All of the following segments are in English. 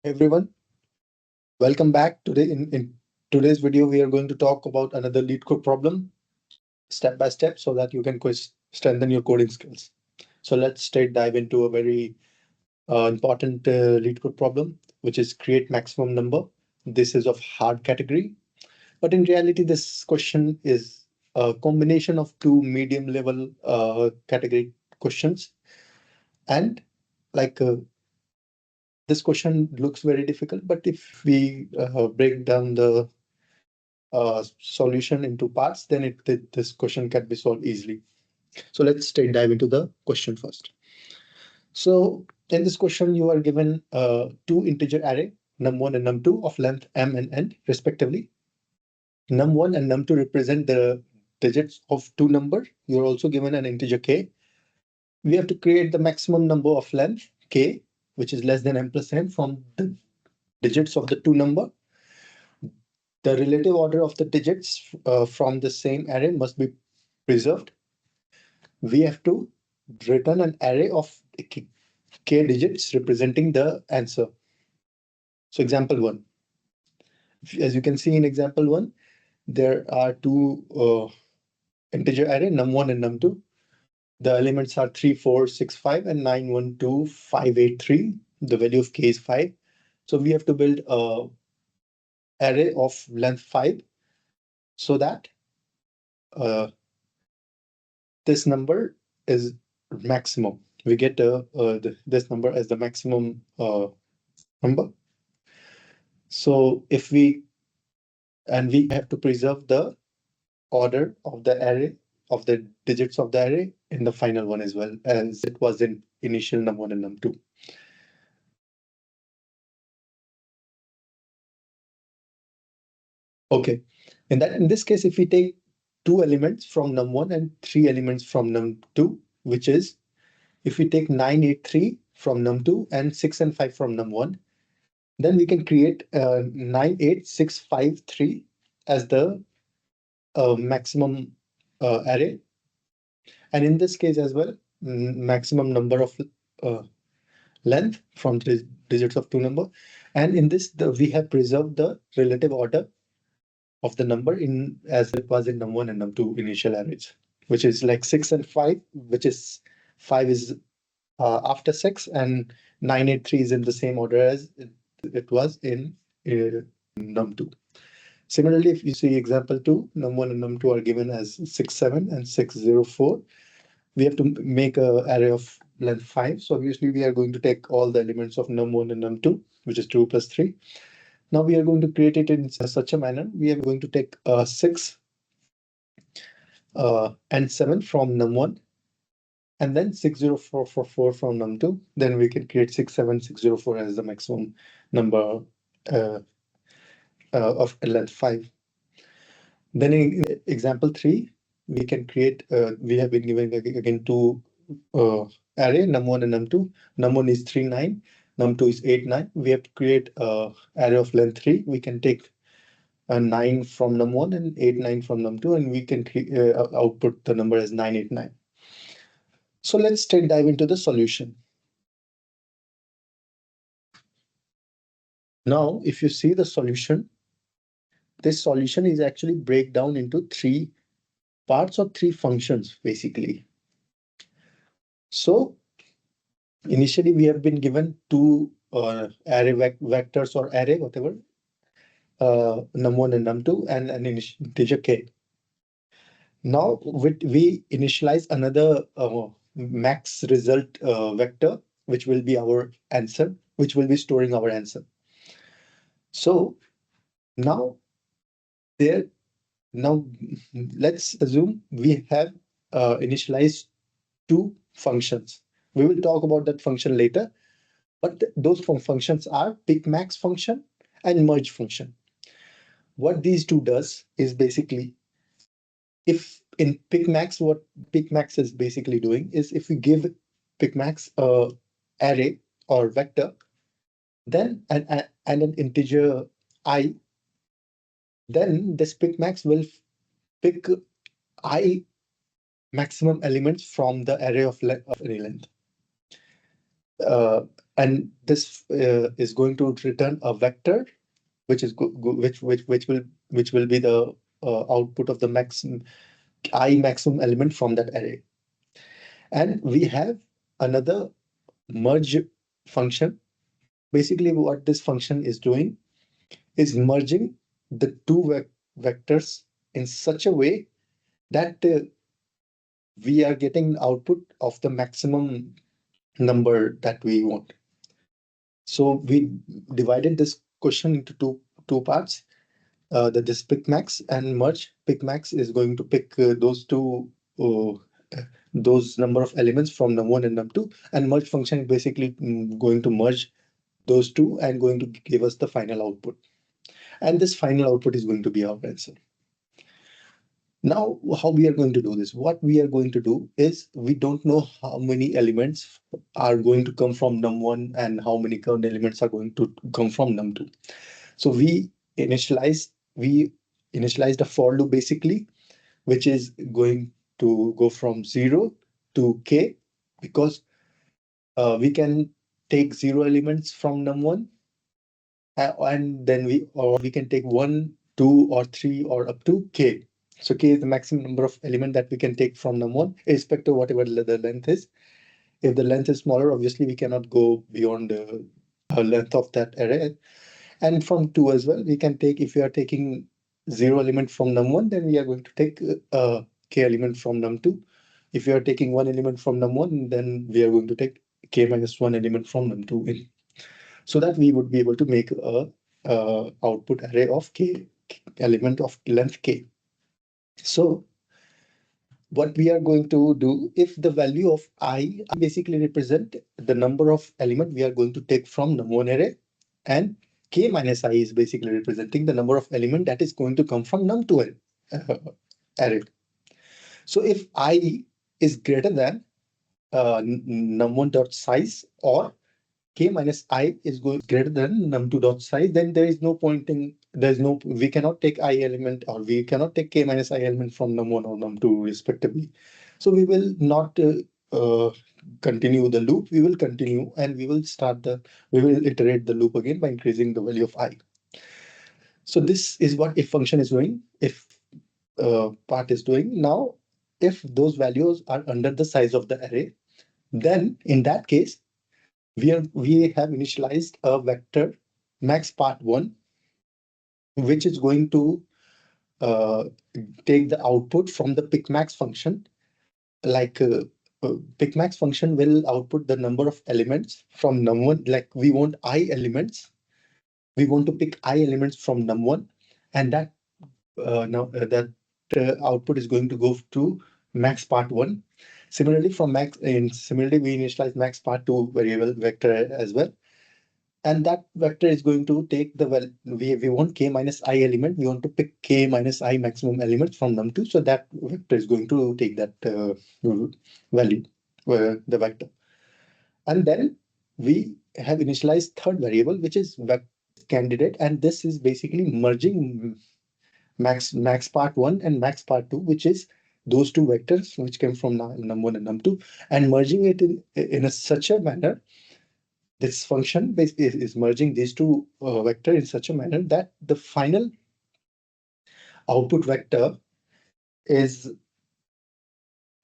Everyone, welcome back. In today's video, we are going to talk about another lead code problem step by step so that you can strengthen your coding skills. So let's straight dive into a very important lead code problem, which is create maximum number. This is of hard category, but in reality, this question is a combination of two medium level category questions. And like this question looks very difficult, but if we break down the solution into parts, then this question can be solved easily. So let's straight dive into the question first. So in this question, you are given two integer array, num1 and num2 of length m and n respectively. Num1 and num2 represent the digits of two number. You're also given an integer k. We have to create the maximum number of length k, which is less than m plus n from the digits of the two number. The relative order of the digits from the same array must be preserved. We have to return an array of k digits representing the answer. So example one, as you can see in example one, there are two integer array num1 and num2. The elements are 3, 4, 6, 5 and 9, 1, 2, 5, 8, 3. The value of k is 5. So we have to build a array of length 5 so that uh, this number is maximum. We get this number as the maximum number. So if we and we have to preserve the order of the array of the digits of the array in the final one as well as it was in initial num1 and num2. Okay. In this case, if we take two elements from num1 and three elements from num2, which is if we take 9, 8, 3 from num2 and 6 and 5 from num1, then we can create 9, 8, 6, 5, 3 as the maximum array. And in this case as well, maximum number of uh, length from the digits of two number. And in this, we have preserved the relative order of the number in as it was in num1 and num2 initial arrays, which is like 6 and 5, which is 5 is after 6 and 9, 8, 3 is in the same order as it was in num2. Similarly, if you see example 2, num1 and num2 are given as 6, 7 and 6, 0, 4. We have to make a array of length 5. So obviously we are going to take all the elements of num1 and num2, which is 2 plus 3. Now we are going to create it in such a manner. We are going to take 6 and 7 from num1 and then 60444 from num2. Then we can create 67604 as the maximum number uh, of length 5. Then in example 3, we can create, we have been given again two array, num1 and num2. Num1 is 3, 9, num2 is 8, 9. We have to create array of length 3. We can take 9 from num1 and 8, 9 from num2, and we can output the number as 9, 8, 9. So let's straight dive into the solution. Now, if you see the solution, this solution is actually break down into three parts or three functions, basically. So initially, we have been given two array vectors or array, whatever, num1 and num2, and an integer k. Now we initialize another max result vector, which will be our answer, which will be storing our answer. So now there, now let's assume we have initialized two functions. We will talk about that function later, but those functions are pick max function and merge function. What these two does is basically, if in pick max, what pick max is basically doing is if we give pick max a array or vector, then and an integer I, then this pick max will pick I maximum elements from the array of any length. and this is going to return a vector, which is which will be the output of the maximum element from that array. And we have another merge function. Basically, what this function is doing is merging the two vectors in such a way that we are getting output of the maximum number that we want. So we divided this question into two parts. That this pick max and merge. Pick max is going to pick uh, those number of elements from num1 and num2, and merge function is basically going to merge those two and going to give us the final output. And this final output is going to be our answer. Now, how we are going to do this? What we are going to do is we don't know how many elements are going to come from num1 and how many current elements are going to come from num2. So we initialized a for loop basically, which is going to go from 0 to k, because we can take 0 elements from num1, and then we can take 1, 2, or 3, or up to k. So k is the maximum number of element that we can take from num1, irrespective of whatever the length is. If the length is smaller, obviously we cannot go beyond the length of that array. And from 2 as well, we can take, if we are taking 0 element from num1, then we are going to take k element from num2. If we are taking 1 element from num1, then we are going to take k minus 1 element from num2 in, so that we would be able to make a output array of k element of length k. So what we are going to do, if the value of I basically represent the number of element we are going to take from num1 array, and k minus I is basically representing the number of element that is going to come from num2 array. So if I is greater than num1 dot size, or k minus I is greater than num2 dot size, then there is no pointing, we cannot take I element, or we cannot take k minus I element from num1 or num2 respectively. So we will not continue the loop. We will continue, and we will iterate the loop again by increasing the value of I. So this is what if function is doing, if part is doing. Now, if those values are under the size of the array, then in that case, we have initialized a vector max part1, which is going to uh, take the output from the pickmax function. Like pickmax function will output the number of elements from num1. Like we want I elements, we want to pick I elements from num1, and that output is going to go to max part1. Similarly, we initialize max part2 variable vector as well. And that vector is going to take we want k minus I element. We want to pick k minus I maximum element from num2. So that vector is going to take that value, the vector. And then we have initialized third variable, which is candidate. And this is basically merging max part1 and max part2, which is those two vectors which came from num1 and num2, and merging it in such a manner. This function is merging these two vectors in such a manner that the final output vector is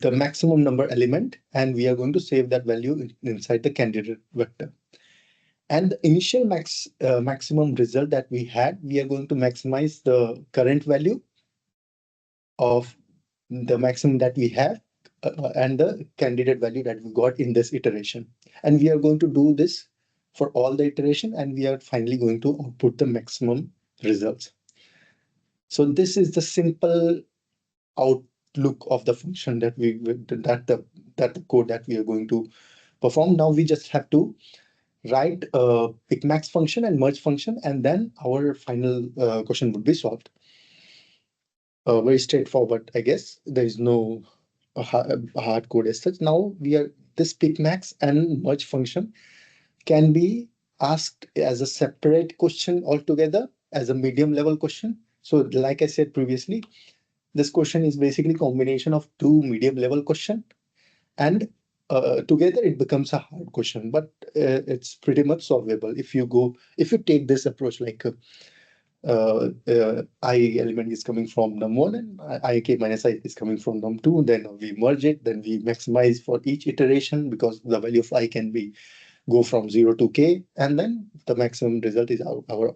the maximum number element, and we are going to save that value inside the candidate vector. And the initial maximum result that we had, we are going to maximize the current value of the maximum that we have, and the candidate value that we got in this iteration. And we are going to do this for all the iteration, and we are finally going to output the maximum results. So this is the simple outlook of the function that the code that we are going to perform. Now we just have to write a pickmax function and merge function, and then our final question would be solved. Very straightforward, I guess. There is no hard code as such. Now this pickmax and merge function can be asked as a separate question altogether, as a medium level question. So like I said previously, this question is basically combination of two medium level question, and together it becomes a hard question, but it's pretty much solvable if you take this approach like I element is coming from num1 and ik minus I is coming from num2. Then we merge it, then we maximize for each iteration because the value of I can be go from 0 to k, and then the maximum result is our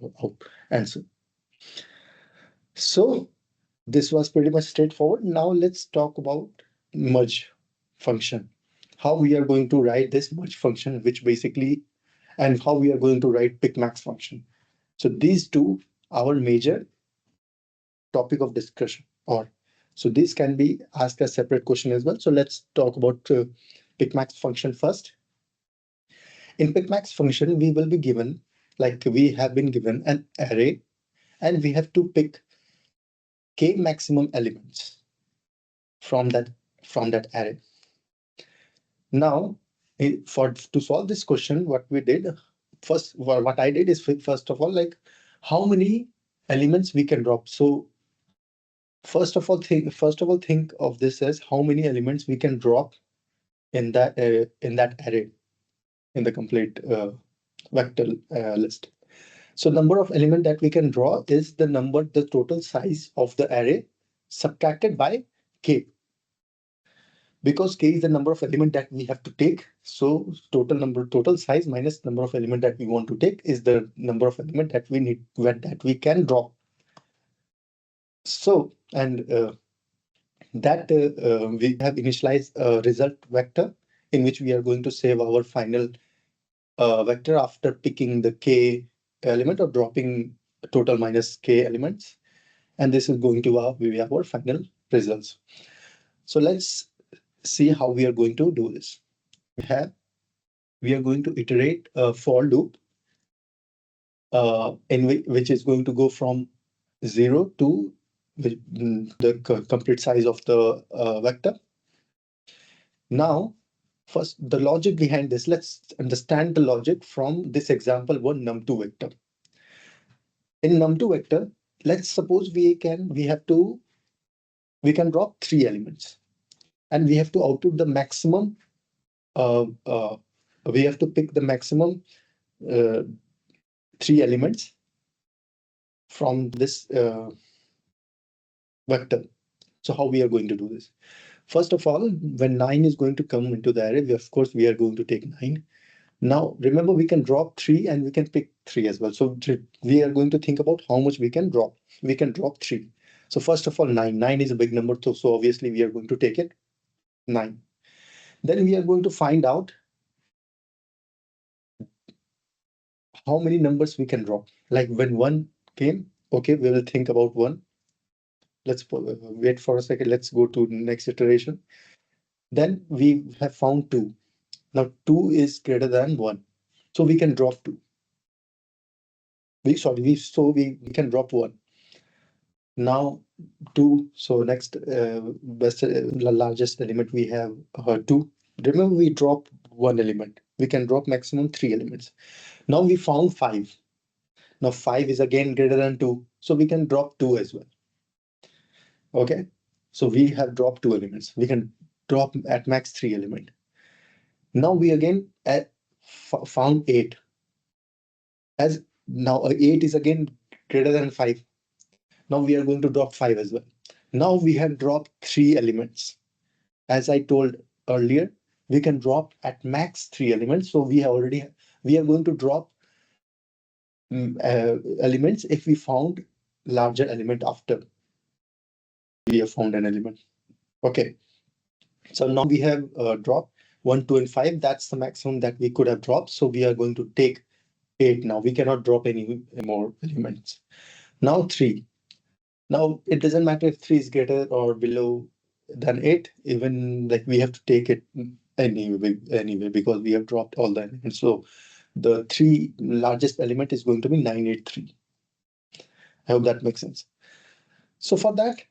answer. So this was pretty much straightforward. Now let's talk about merge function. How we are going to write this merge function, which basically, and how we are going to write pick max function. So these two, our major topic of discussion, or so this can be asked a separate question as well. So let's talk about pick max function first. In pick max function, we will be given, like we have been given an array, and we have to pick k maximum elements from that array. Now, for to solve this question, what we did first, what I did is first of all, like how many elements we can drop. So first of all think of this as how many elements we can drop in that array, in the complete vector list. So number of element that we can draw is the total size of the array subtracted by k, because k is the number of element that we have to take. So total size minus number of element that we want to take is the number of element that we need, that we can draw. So, and that we have initialized a result vector in which we are going to save our final vector after picking the k element or dropping total minus k elements. And this is going to be our final results. So let's see how we are going to do this. We are going to iterate a for loop which is going to go from 0 to the complete size of the vector. Now, first, the logic behind this, let's understand the logic from this example one num2 vector. In num2 vector, let's suppose we can drop 3 elements, and we have to output the maximum. We have to pick the maximum 3 elements from this vector. So how we are going to do this? First of all, when 9 is going to come into the array, of course, we are going to take 9. Now, remember, we can drop 3 and we can pick 3 as well. So we are going to think about how much we can drop. We can drop 3. So first of all, 9. 9 is a big number, so obviously we are going to take it, 9. Then we are going to find out how many numbers we can drop. Like when 1 came, okay, we will think about 1. Let's wait for a second. Let's go to next iteration. Then we have found 2. Now 2 is greater than 1. So we can drop 2. We can drop 1. Now 2. So next largest element we have 2. Remember, we drop 1 element. We can drop maximum 3 elements. Now we found 5. Now 5 is again greater than 2. So we can drop 2 as well. Okay. So we have dropped 2 elements. We can drop at max 3 element. Now we again found 8. As now 8 is again greater than 5. Now we are going to drop 5 as well. Now we have dropped 3 elements. As I told earlier, we can drop at max 3 elements. So we are going to drop elements if we found larger element after we have found an element. Okay. So now we have dropped 1, 2, and 5. That's the maximum that we could have dropped. So we are going to take 8 now. We cannot drop any more elements. Now 3. Now it doesn't matter if 3 is greater or below than 8. Even like we have to take it anyway because we have dropped all the elements. So the 3 largest element is going to be 983. I hope that makes sense. So for that,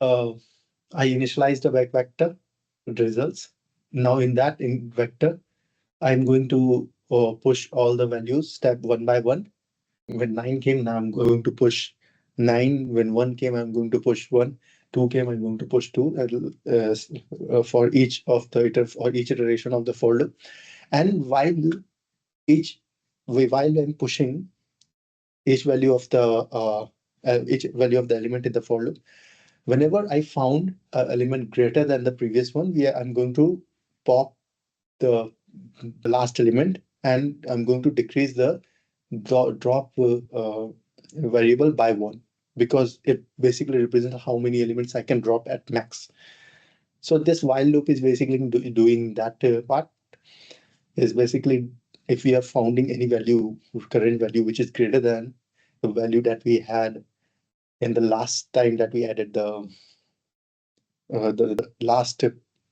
I initialized a vector results. Now in vector, I'm going to push all the values step 1 by 1. When 9 came, now I'm going to push 9. When 1 came, I'm going to push 1. 2k, I'm going to push 2 for each of the each iteration of the for loop. And each while I'm pushing each value of the element in the for loop, whenever I found an element greater than the previous one, I'm going to pop the last element, and I'm going to decrease the drop variable by 1, because it basically represents how many elements I can drop at max. So this while loop is basically doing that part. Is basically, if we are finding any value, current value, which is greater than the value that we had in the last time that we added the last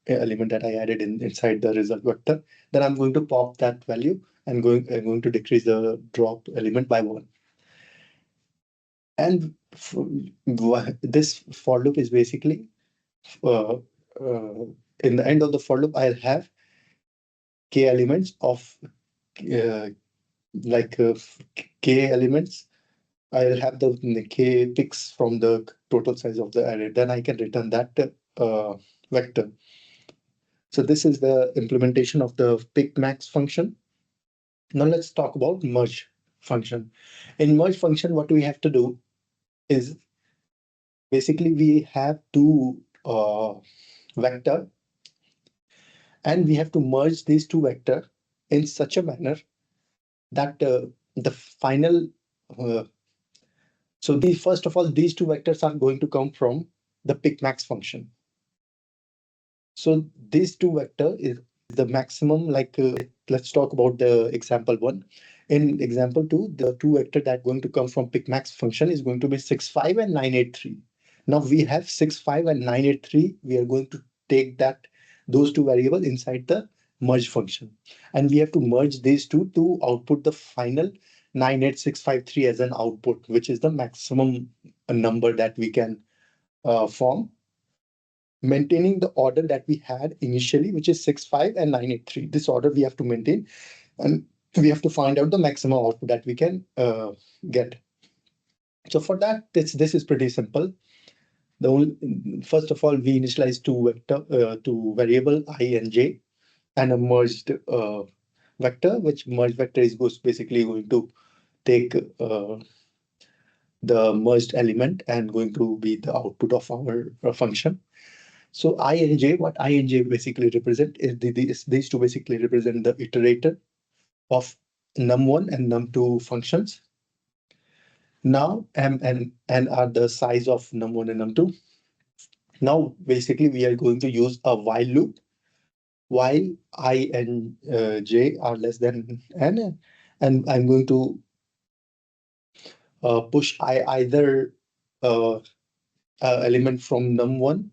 element that I added inside the result vector, then I'm going to pop that value and I'm going to decrease the drop element by 1. And this for loop is basically uh, in the end of the for loop, I'll have k elements of uh, k elements. I'll have the k picks from the total size of the array. Then I can return that vector. So this is the implementation of the pick max function. Now let's talk about merge function. In merge function, what we have to do is basically we have two vector, and we have to merge these two vector in such a manner that the final uh, so these first of all, these two vectors are going to come from the pick max function. So these two vector is the maximum, let's talk about the example one. In example two, the two vector that going to come from pick max function is going to be 65 and 983. Now we have 65 and 983. We are going to take those two variables inside the merge function, and we have to merge these two to output the final 98653 as an output, which is the maximum number that we can form, maintaining the order that we had initially, which is 65 and 983. This order we have to maintain, and we have to find out the maximum output that we can get. So for that, this is pretty simple. First of all, we initialize two variable I and j, and a merged vector, which merged vector is basically going to take the merged element and going to be the output of our function. So I and j, what I and j basically represent is these two basically represent the iterator of num1 and num2 functions. Now m and are the size of num1 and num2. Now basically we are going to use a while loop while I and j are less than n, and I'm going to push either uh, element from num1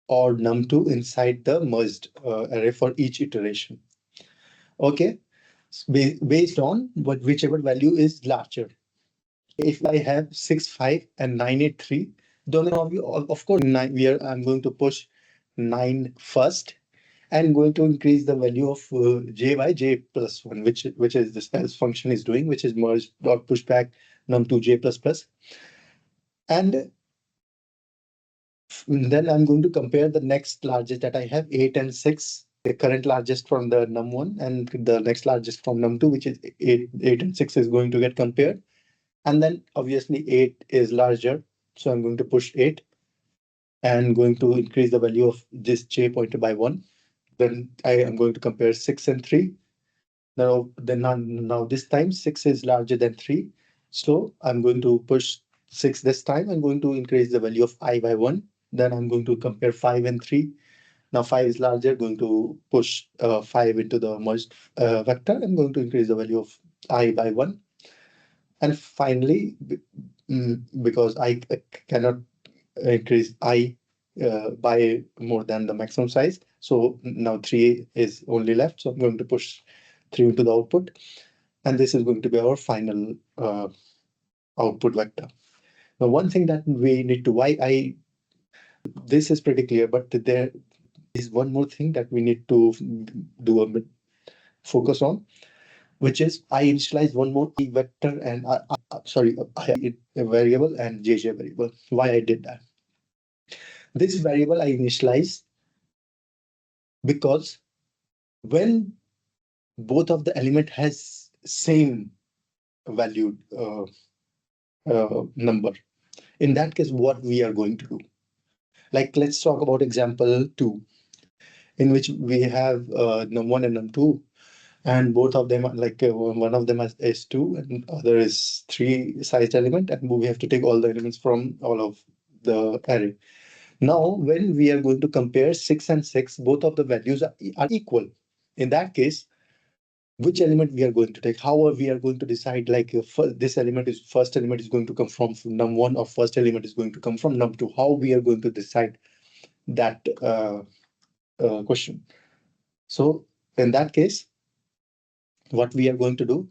or num2 inside the merged array for each iteration. Okay, based on whichever value is larger. If I have 65 and 983, then of course I'm going to push 9 first, and going to increase the value of j by j plus 1, which is this else function is doing, which is merge dot pushback num2 j plus plus. And then I'm going to compare the next largest that I have, 8 and 6, the current largest from the num1 and the next largest from num2, which is 8 and 6 is going to get compared. And then obviously 8 is larger, so I'm going to push 8 and going to increase the value of this j pointer by 1. Then I am going to compare 6 and 3. Now this time 6 is larger than 3. So I'm going to push 6 this time. I'm going to increase the value of I by 1. Then I'm going to compare 5 and 3. Now 5 is larger, going to push 5 into the merged vector. I'm going to increase the value of I by 1. And finally, because I cannot increase I by more than the maximum size, so now 3 is only left. So I'm going to push 3 into the output. And this is going to be our final output vector. Now, one thing that we need to, this is pretty clear, but there is one more thing that we need to do a bit focus on, which is I initialize one more I vector and sorry, I variable and JJ variable. Why I did that? This variable I initialize because when both of the element has same valued number, in that case, what we are going to do? Like, let's talk about example 2, in which we have num1 and num2, and both of them are like one of them is 2 and other is 3 sized element, and we have to take all the elements from all of the array. Now, when we are going to compare 6 and 6, both of the values are equal. In that case, which element we are going to take? How are we are going to decide, like, if this element is first element is going to come from num1 or first element is going to come from num2? How we are going to decide that question? So in that case, what we are going to do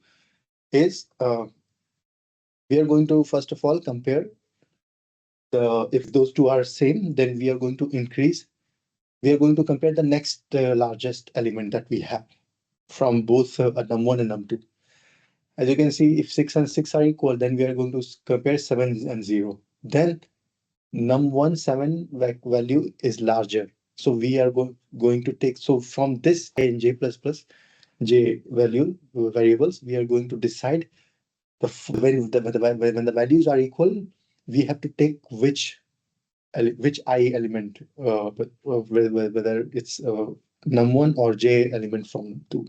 is we are going to first of all compare the, if those two are same, then we are going to increase. We are going to compare the next largest element that we have from both num1 and num2. As you can see, if 6 and 6 are equal, then we are going to compare 7 and 0. Then num1 7 value is larger. So we are going to take, so from this I and j plus plus j value variables, we are going to decide when the values are equal, we have to take which I element, whether it's num1 or j element from 2,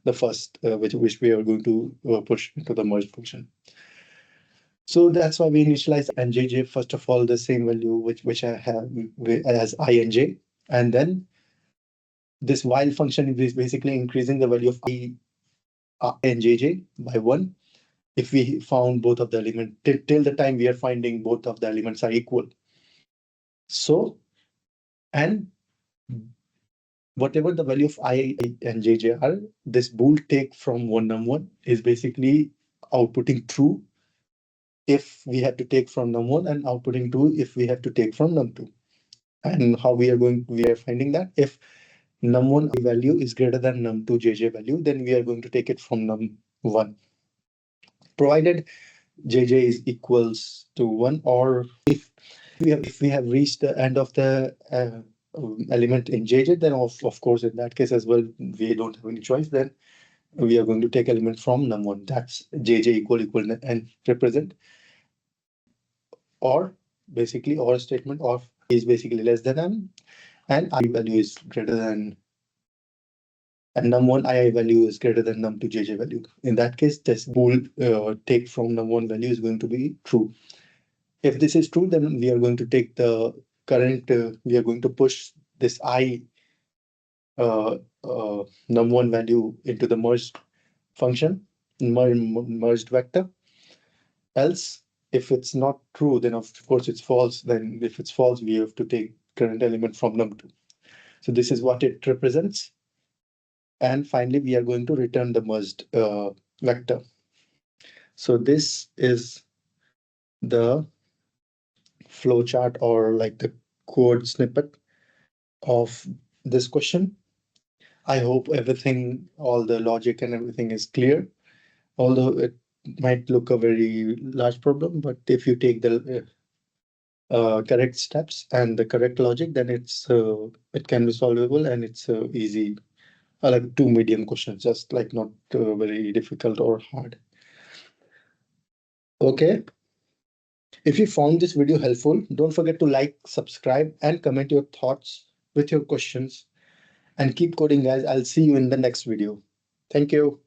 the first, which we are going to push into the merge function. So that's why we initialize and jj, first of all, the same value which I have as I and j. And then this while function is basically increasing the value of I and jj by 1 if we found both of the elements till the time we are finding both of the elements are equal. So, and whatever the value of I and jj are, this bool take from one num1 is basically outputting true if we have to take from num1 and outputting true if we have to take from num2. And how we are finding that if num1 value is greater than num2 jj value, then we are going to take it from num1, provided jj is equals to 1, or if we have reached the end of the element in jj, then of course in that case as well we don't have any choice, then we are going to take element from num1, that's jj equal and represent, or basically or statement of is basically less than m and I value is greater than, and num1 I value is greater than num2 jj value. In that case, this bool take from num1 value is going to be true. If this is true, then we are going to take the current, we are going to push this I uh, num1 value into the merged function, merged vector. Else, if it's not true, then of course it's false. Then if it's false, we have to take current element from num2. So this is what it represents. And finally, we are going to return the merged vector. So this is the flowchart, or like the code snippet of this question. I hope everything, all the logic and everything is clear, although it might look a very large problem, but if you take the correct steps and the correct logic, then it can be solvable, and it's easy. Like two medium questions, just like not very difficult or hard. Okay. If you found this video helpful, don't forget to like, subscribe, and comment your thoughts with your questions. And keep coding, guys. I'll see you in the next video. Thank you.